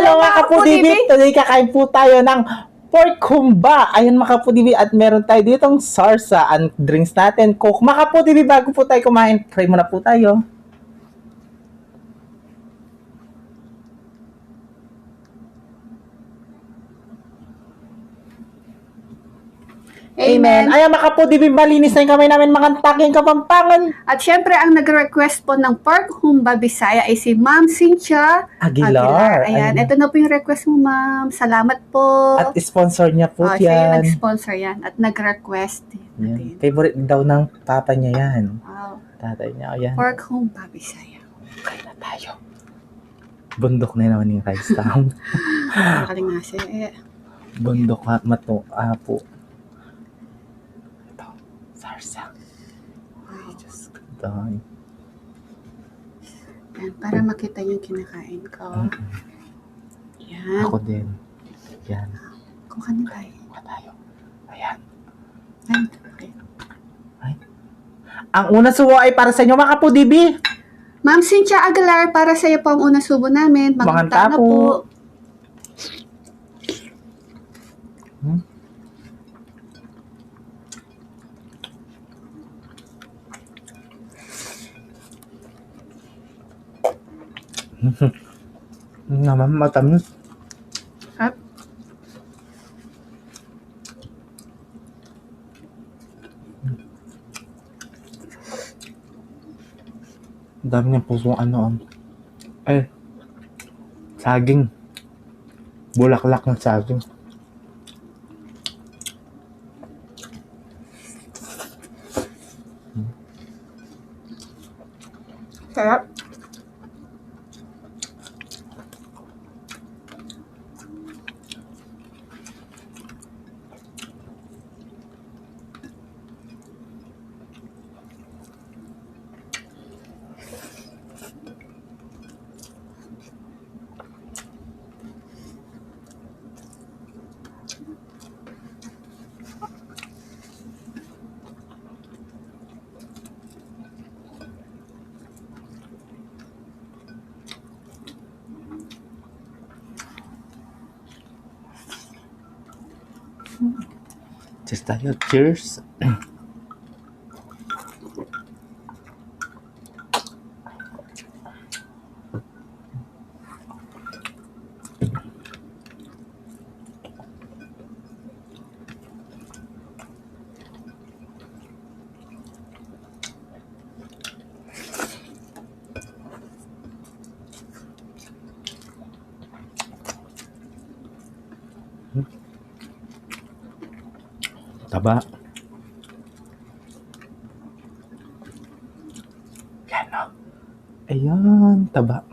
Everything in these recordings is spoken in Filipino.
Hello mga kapudibit! Today kakain po tayo ng pork humba. Ayun mga kapudibit, at meron tayo ditong sarsa and drinks natin. Coke. Mga kapudibit, bago po tayo kumain, pray muna po tayo. Amen. Ayan mga kapudibit, malinis na yung kamay namin, mga taking kapampangan. At syempre, ang nag-request po ng pork humba Bisaya ay si Ma'am Cynthia Aguilar. Ayan, ito na po yung request mo, Ma'am. Salamat po. At sponsor niya po Siya yung yan. nag-sponsor yan at nag-request Yan. din. Favorite daw ng papa niya yan. Wow. Tatay niya. Ayan. Pork humba Bisaya. Kain na tayo. Bundok na naman yung rice town. Nakalingase. Bundok at mato. Apo. Ito. Sarsa. Ay, Diyos ko. Dahil. Yan, para makita yung kinakain ko. Yan. Ako din. Yan. Kung kanin tayo. Kuha tayo. Ayan. Ay, okay. Ay. Ang unang suwa ay para sa inyo mga kapudibi. Ma'am Cynthia Aguilar, para sa iyo po ang unang subo namin. Maganda na po. Naman matamis. At Dami ng pusong ano. Saging. Bulaklak ng saging. sarap. Cheers tayo. Cheers. Taba. Yan o. Ayan, taba.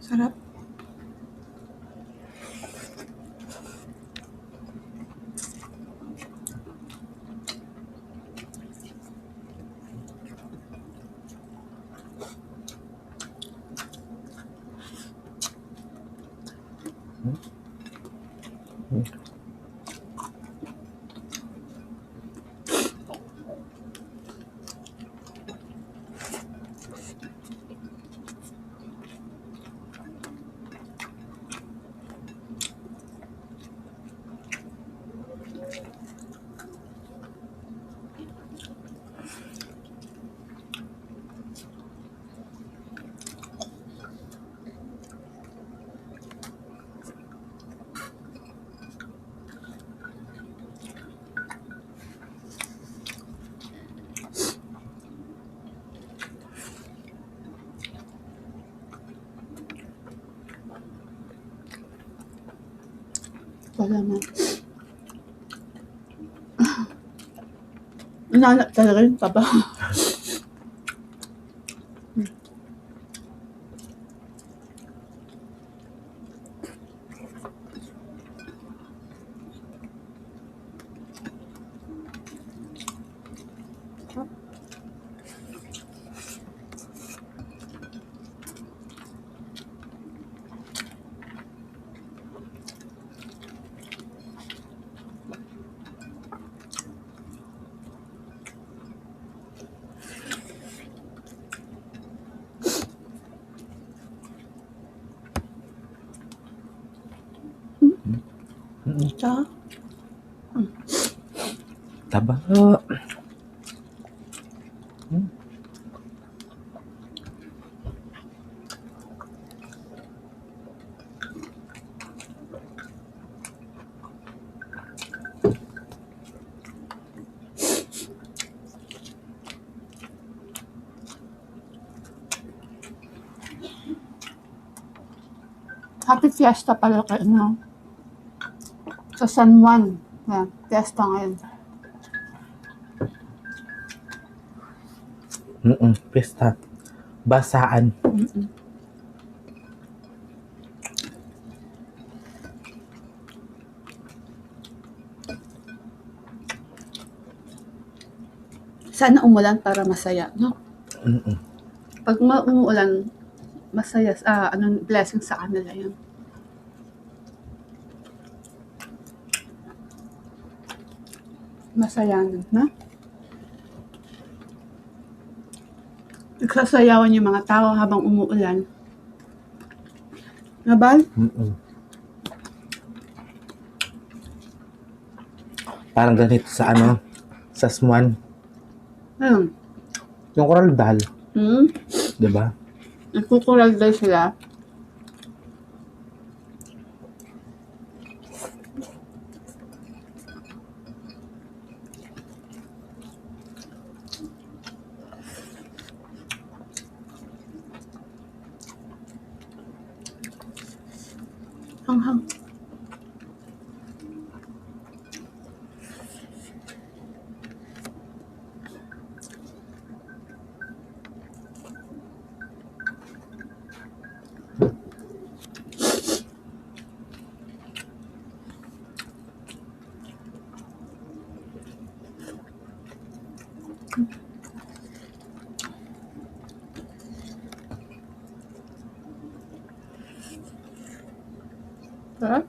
Sarap. Salamat. Nanap talaga yung taba. Ito. Taba. Happy Fiesta pala kayo, no? Sa San Juan. Yan, Fiesta ngayon. Pista. Basaan. Sana umulan para masaya, no? Mm-mm. Pag umuulan, masaya, blessing sa kanila yun. Masayanan, na? Nagsasayawan yung mga tao habang umuulan. Nabal? Parang ganito sa sa Swan. Ayun. Yung Coral Dal, Hmm? 'di ba? Nagkukural daw sila. Hanghang. Sarap.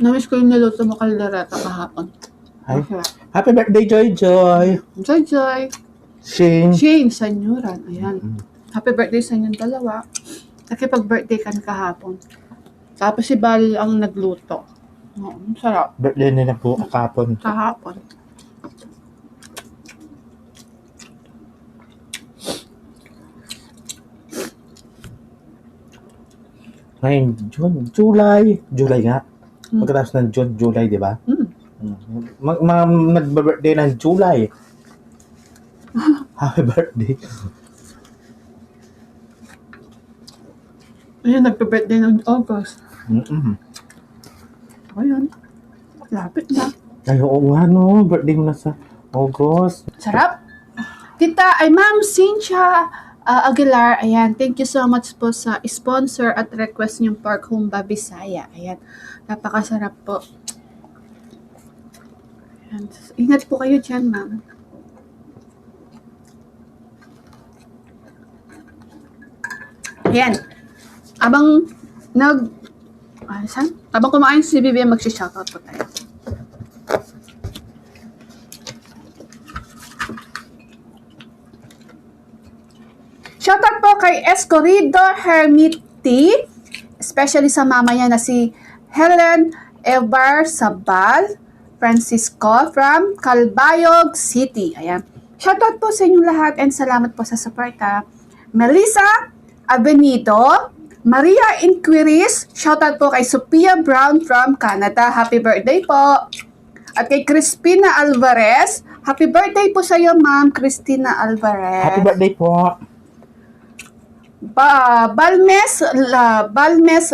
Namiss ko yung niluto mo kaldereta kahapon. Ay. Masarap. Happy birthday, Joy Joy. Joy Joy. Shane. Shane, Sanyuran. Ayan. Happy birthday sa inyong dalawa. Nakipag-birthday ka na kahapon. Tapos si Bal ang nagluto. Oo, sarap. Birthday nila po kapon. Kahapon. Ngayon, July nga. Pagkatapos ng June, July, di ba? Nag-birthday ng July. Happy birthday. Ayun, nagpa-birthday ng August. Ayun. Lapit na. Ay, oo nga, no. Birthday mo na sa August. Sarap. Kita ay Ma'am Cynthia Aguilar. Ayan, thank you so much po sa sponsor at request niyong Pork Humba Bisaya. Ayan, napakasarap po. Ayan. Ingat po kayo dyan, ma'am. Ayan. Abang Abang kumain si Vivian, mag-shoutout po tayo. Shoutout po kay Escorido Hermiti, especially sa mama niya na si Helen Evar Sabal Francisco from Calbayog City. Ayan. Shoutout po sa inyong lahat and salamat po sa support ha. Melissa Avenido, Maria Inquiris, shoutout po kay Sophia Brown from Canada. Happy birthday po. At kay Crispina Alvarez, happy birthday po sa iyo, Ma'am Cristina Alvarez. Happy birthday po. Balmes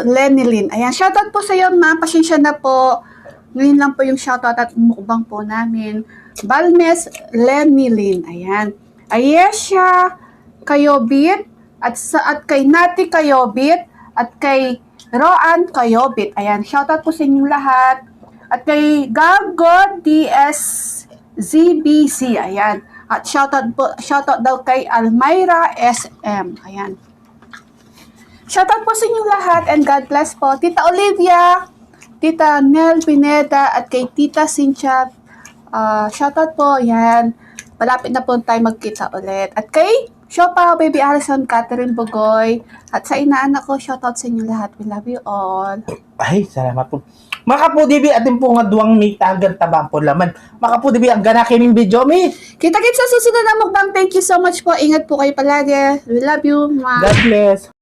Lenilyn. Ayan, shoutout po sa iyo, ma'am. Pasensya na po. Ngayon lang po yung shoutout at mukbang po namin. Balmes Lenilyn. Ayan. Ayesha Kayobit at kay Nati Kayobit, at kay Roan Kayobit. Ayan, shoutout po sa inyong lahat. At kay Gago DSZBC. Ayan. At shoutout daw kay Almayra SM. Ayan. Shoutout po sa inyong lahat and God bless po. Tita Olivia, Tita Nel Pineda, at kay Tita Cynthia. Shoutout po. Ayan. Malapit na po tayo magkita ulit. At kay Shopa, Baby Alison, Catherine Bogoy, at sa inaanak ko, shoutout sa inyo lahat. We love you all. Ay, salamat po. Maka po dibi atin po nga duwang may tagan tabang po laman. Maka po dibi ang gana kining video mi. Kita-kits sa susunod na mukbang. Thank you so much po. Ingat po kayo palagi. We love you. Mwah. God bless.